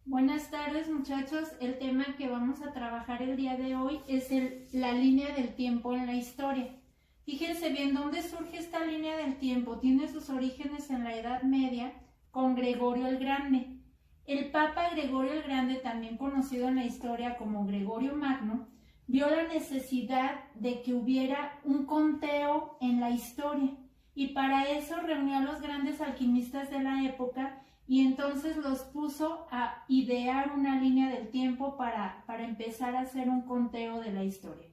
Buenas tardes, muchachos. El tema que vamos a trabajar el día de hoy es la línea del tiempo en la historia. Fíjense bien, ¿dónde surge esta línea del tiempo? Tiene sus orígenes en la Edad Media con Gregorio el Grande. El Papa Gregorio el Grande, también conocido en la historia como Gregorio Magno, vio la necesidad de que hubiera un conteo en la historia y para eso reunió a los grandes alquimistas de la época y entonces los puso a idear una línea del tiempo para empezar a hacer un conteo de la historia.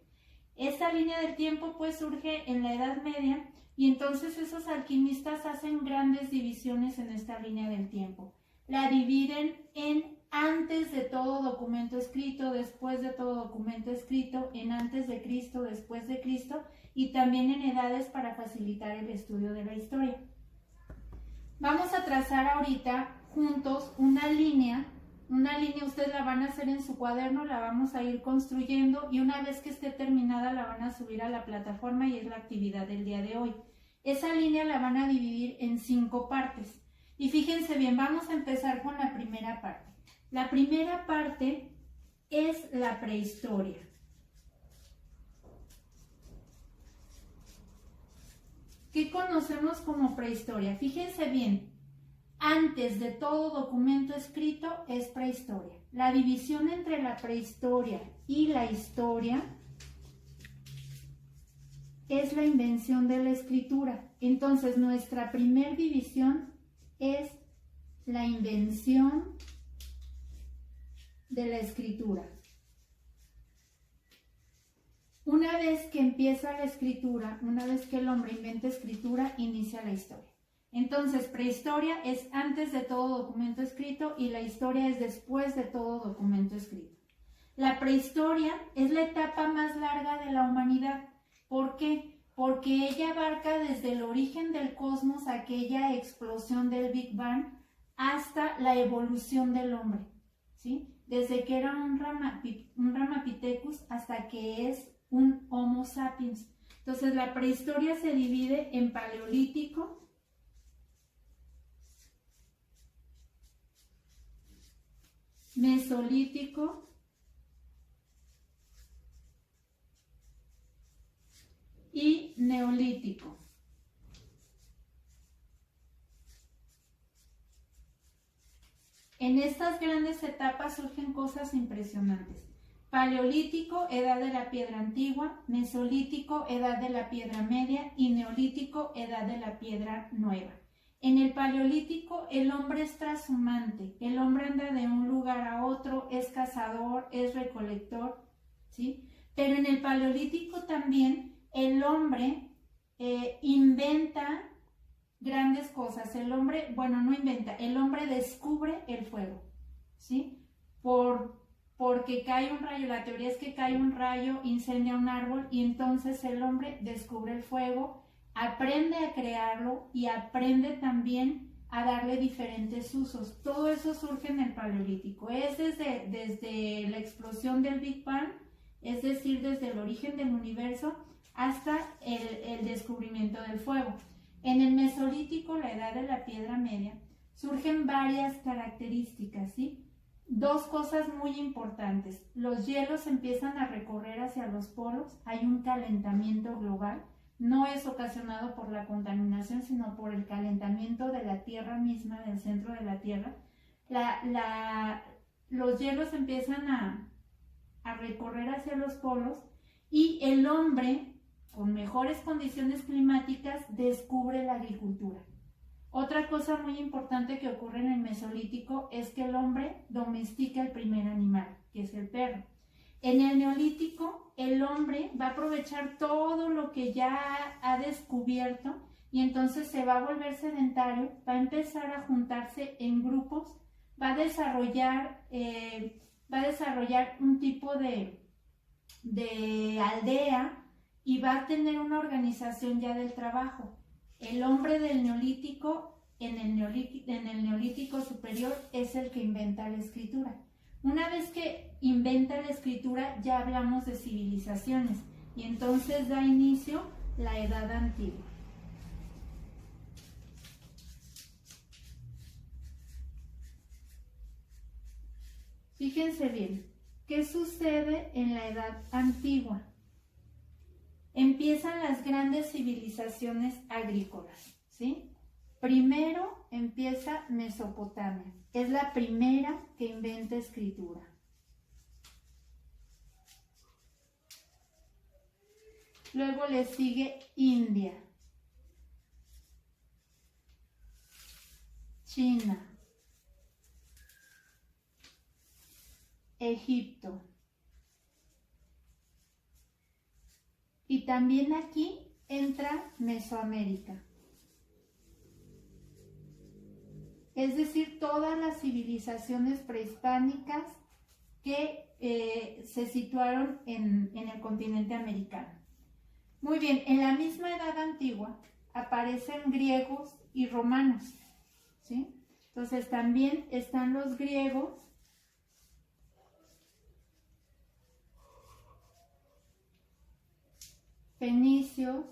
Esta línea del tiempo pues surge en la Edad Media y entonces esos alquimistas hacen grandes divisiones en esta línea del tiempo. La dividen en antes de todo documento escrito, después de todo documento escrito, en antes de Cristo, después de Cristo y también en edades para facilitar el estudio de la historia. Vamos a trazar ahorita juntos una línea ustedes la van a hacer en su cuaderno, la vamos a ir construyendo y una vez que esté terminada la van a subir a la plataforma y es la actividad del día de hoy. Esa línea la van a dividir en 5 partes y fíjense bien, vamos a empezar con la primera parte. La primera parte es la prehistoria. ¿Qué conocemos como prehistoria? Fíjense bien, antes de todo documento escrito es prehistoria. La división entre la prehistoria y la historia es la invención de la escritura. Entonces, nuestra primer división es la invención de la escritura. Una vez que empieza la escritura, una vez que el hombre inventa escritura, inicia la historia. Entonces, prehistoria es antes de todo documento escrito y la historia es después de todo documento escrito. La prehistoria es la etapa más larga de la humanidad. ¿Por qué? Porque ella abarca desde el origen del cosmos, aquella explosión del Big Bang, hasta la evolución del hombre, ¿sí? Desde que era un Ramapithecus hasta que es un Homo sapiens. Entonces, la prehistoria se divide en paleolítico, mesolítico y neolítico. En estas grandes etapas surgen cosas impresionantes. Paleolítico, edad de la piedra antigua, mesolítico, edad de la piedra media y neolítico, edad de la piedra nueva. En el paleolítico el hombre es trashumante, el hombre anda de un lugar a otro, es cazador, es recolector, ¿sí? Pero en el paleolítico también el hombre inventa grandes cosas. El hombre, bueno, no inventa, el hombre descubre el fuego, ¿sí? Porque cae un rayo, la teoría es que cae un rayo, incendia un árbol y entonces el hombre descubre el fuego, aprende a crearlo y aprende también a darle diferentes usos. Todo eso surge en el paleolítico. Es desde la explosión del Big Bang, es decir, desde el origen del universo hasta el descubrimiento del fuego. En el mesolítico, la edad de la piedra media, surgen varias características, ¿sí? 2 cosas muy importantes. Los hielos empiezan a recorrer hacia los polos, hay un calentamiento global. No es ocasionado por la contaminación, sino por el calentamiento de la Tierra misma, del centro de la Tierra. Los hielos empiezan a recorrer hacia los polos y el hombre, con mejores condiciones climáticas, descubre la agricultura. Otra cosa muy importante que ocurre en el mesolítico es que el hombre domestica el primer animal, que es el perro. En el neolítico, el hombre va a aprovechar todo lo que ya ha descubierto y entonces se va a volver sedentario, va a empezar a juntarse en grupos, va a desarrollar un tipo de aldea y va a tener una organización ya del trabajo. El hombre del neolítico, en el neolítico superior, es el que inventa la escritura. Una vez que inventa la escritura, ya hablamos de civilizaciones y entonces da inicio la Edad Antigua. Fíjense bien, ¿qué sucede en la Edad Antigua? Empiezan las grandes civilizaciones agrícolas, ¿sí? Primero empieza Mesopotamia, es la primera que inventa escritura. Luego le sigue India, China, Egipto. Y también aquí entra Mesoamérica. Es decir, todas las civilizaciones prehispánicas que se situaron en el continente americano. Muy bien, en la misma Edad Antigua aparecen griegos y romanos, ¿sí? Entonces también están los griegos, fenicios,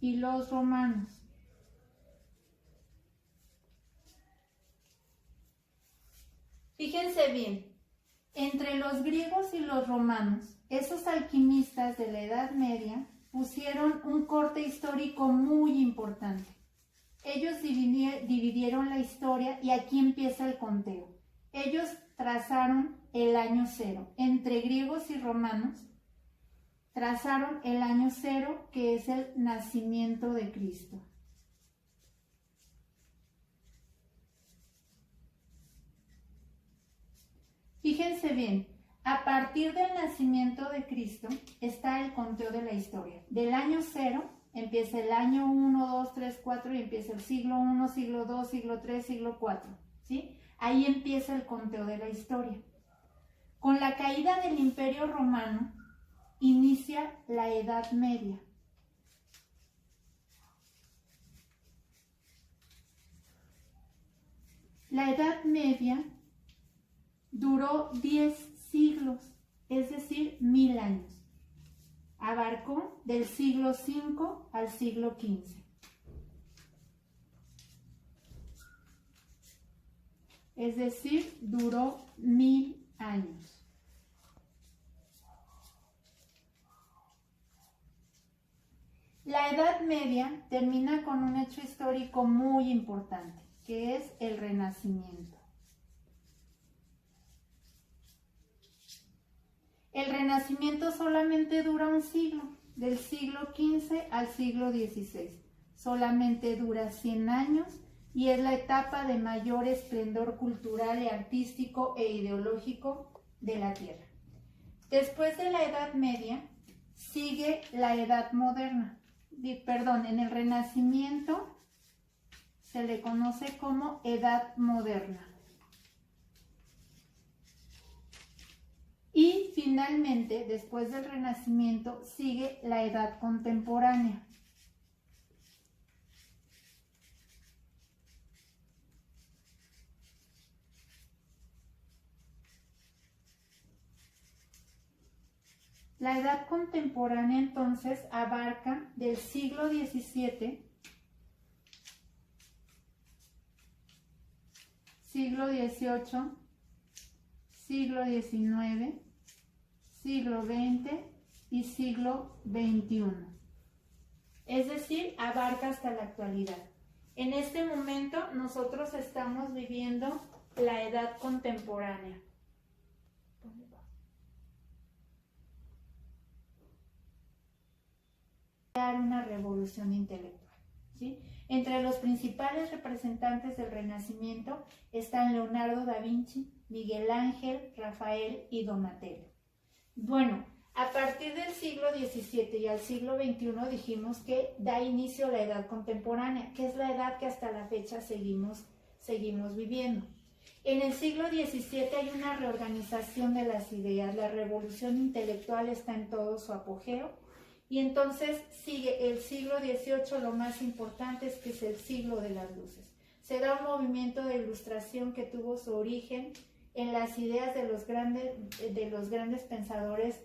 y los romanos. Fíjense bien, entre los griegos y los romanos, esos alquimistas de la Edad Media pusieron un corte histórico muy importante. Ellos dividieron la historia y aquí empieza el conteo. Ellos trazaron el año cero. Entre griegos y romanos trazaron el año cero, que es el nacimiento de Cristo. Fíjense bien, a partir del nacimiento de Cristo está el conteo de la historia. Del año cero empieza el año 1, 2, 3, 4 y empieza el siglo 1, siglo 2, siglo 3, siglo 4. ¿Sí? Ahí empieza el conteo de la historia. Con la caída del Imperio Romano inicia la Edad Media. La Edad Media duró 10 siglos, es decir, 1000 años. Abarcó del siglo V al siglo XV. Es decir, duró 1000 años. La Edad Media termina con un hecho histórico muy importante, que es el Renacimiento. El Renacimiento solamente dura un siglo, del siglo XV al siglo XVI. Solamente dura 100 años y es la etapa de mayor esplendor cultural y artístico e ideológico de la Tierra. Después de la Edad Media sigue la Edad Moderna. En el Renacimiento se le conoce como Edad Moderna. Y finalmente, después del Renacimiento, sigue la Edad Contemporánea. La Edad Contemporánea entonces abarca del siglo XVII, siglo XVIII, siglo XIX, siglo XX y siglo XXI. Es decir, abarca hasta la actualidad. En este momento nosotros estamos viviendo la Edad Contemporánea. Una revolución intelectual, ¿sí? Entre los principales representantes del Renacimiento están Leonardo da Vinci, Miguel Ángel, Rafael y Donatello. Bueno, a partir del siglo XVII y al siglo XXI dijimos que da inicio la Edad Contemporánea, que es la edad que hasta la fecha seguimos viviendo. En el siglo XVII hay una reorganización de las ideas, la revolución intelectual está en todo su apogeo. Y entonces sigue el siglo XVIII, lo más importante es que es el siglo de las luces. Se da un movimiento de ilustración que tuvo su origen en las ideas de los grandes pensadores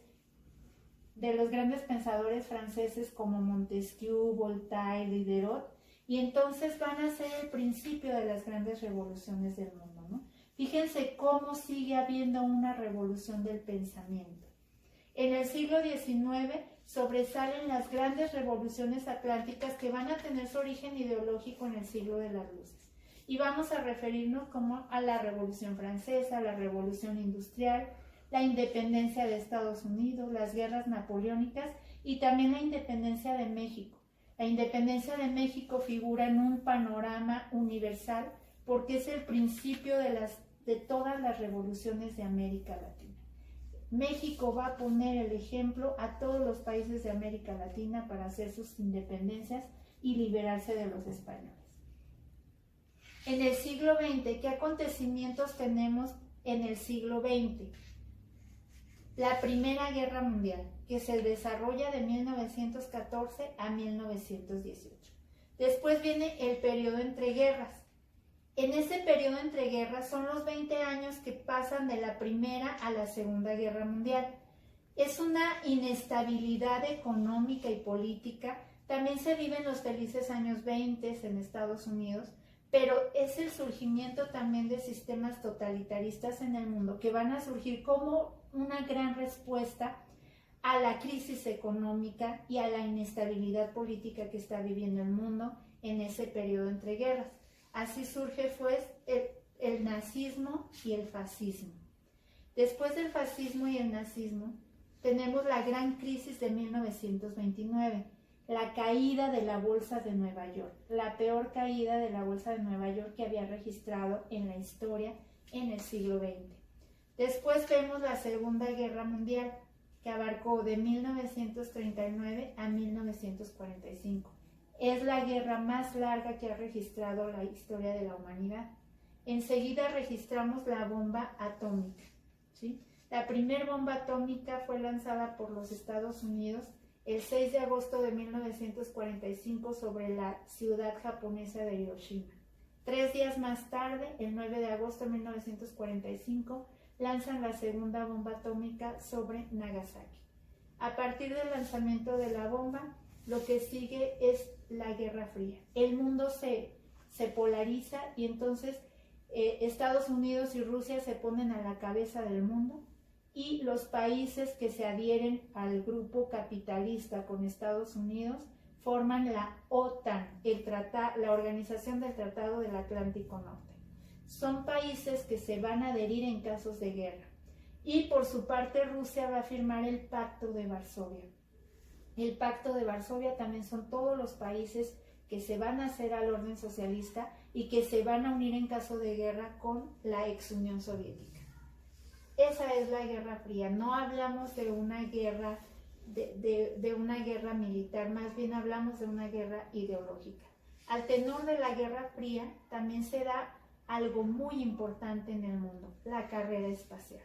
franceses como Montesquieu, Voltaire, Diderot, Y entonces van a ser el principio de las grandes revoluciones del mundo, ¿no? Fíjense cómo sigue habiendo una revolución del pensamiento. En el siglo XIX sobresalen las grandes revoluciones atlánticas que van a tener su origen ideológico en el siglo de las luces. Y vamos a referirnos como a la Revolución Francesa, la Revolución Industrial, la independencia de Estados Unidos, las guerras napoleónicas y también la independencia de México. La independencia de México figura en un panorama universal porque es el principio de todas las revoluciones de América Latina. México va a poner el ejemplo a todos los países de América Latina para hacer sus independencias y liberarse de los españoles. En el siglo XX, ¿qué acontecimientos tenemos en el siglo XX? La Primera Guerra Mundial, que se desarrolla de 1914 a 1918. Después viene el periodo entre guerras. En ese periodo entre guerras son los 20 años que pasan de la Primera a la Segunda Guerra Mundial. Es una inestabilidad económica y política. También se viven los felices años 20 en Estados Unidos, pero es el surgimiento también de sistemas totalitaristas en el mundo que van a surgir como una gran respuesta a la crisis económica y a la inestabilidad política que está viviendo el mundo en ese periodo entre guerras. Así surge pues el nazismo y el fascismo. Después del fascismo y el nazismo tenemos la gran crisis de 1929, la caída de la Bolsa de Nueva York, la peor caída de la Bolsa de Nueva York que había registrado en la historia en el siglo XX. Después vemos la Segunda Guerra Mundial, que abarcó de 1939 a 1945. Es la guerra más larga que ha registrado la historia de la humanidad. Enseguida registramos la bomba atómica, ¿sí? La primera bomba atómica fue lanzada por los Estados Unidos el 6 de agosto de 1945 sobre la ciudad japonesa de Hiroshima. 3 días más tarde, el 9 de agosto de 1945, lanzan la segunda bomba atómica sobre Nagasaki. A partir del lanzamiento de la bomba, lo que sigue es la Guerra Fría. El mundo se polariza y entonces Estados Unidos y Rusia se ponen a la cabeza del mundo y los países que se adhieren al grupo capitalista con Estados Unidos forman la OTAN, la Organización del Tratado del Atlántico Norte. Son países que se van a adherir en casos de guerra. Y por su parte Rusia va a firmar el Pacto de Varsovia. El Pacto de Varsovia también son todos los países que se van a hacer al orden socialista y que se van a unir en caso de guerra con la ex Unión Soviética. Esa es la Guerra Fría. No hablamos de una guerra, de una guerra militar, más bien hablamos de una guerra ideológica. Al tenor de la Guerra Fría también se da algo muy importante en el mundo, la carrera espacial.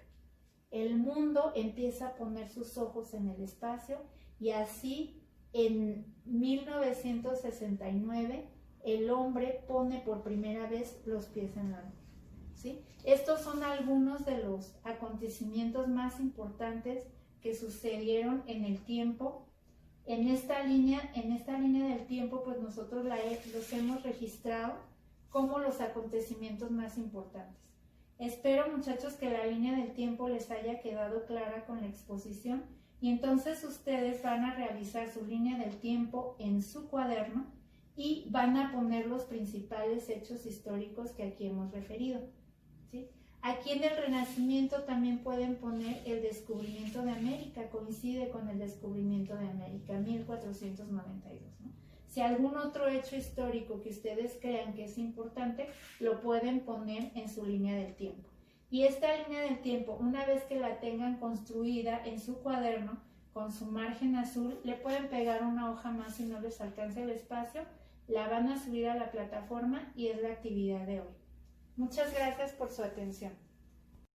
El mundo empieza a poner sus ojos en el espacio y así en 1969 el hombre pone por primera vez los pies en la luna. ¿Sí? Estos son algunos de los acontecimientos más importantes que sucedieron en el tiempo. En esta línea del tiempo, pues nosotros los hemos registrado como los acontecimientos más importantes. Espero, muchachos, que la línea del tiempo les haya quedado clara con la exposición y entonces ustedes van a realizar su línea del tiempo en su cuaderno y van a poner los principales hechos históricos que aquí hemos referido. ¿Sí? Aquí en el Renacimiento también pueden poner el descubrimiento de América, coincide con el descubrimiento de América, 1492, ¿no? Si algún otro hecho histórico que ustedes crean que es importante, lo pueden poner en su línea del tiempo. Y esta línea del tiempo, una vez que la tengan construida en su cuaderno, con su margen azul, le pueden pegar una hoja más si no les alcanza el espacio, la van a subir a la plataforma y es la actividad de hoy. Muchas gracias por su atención.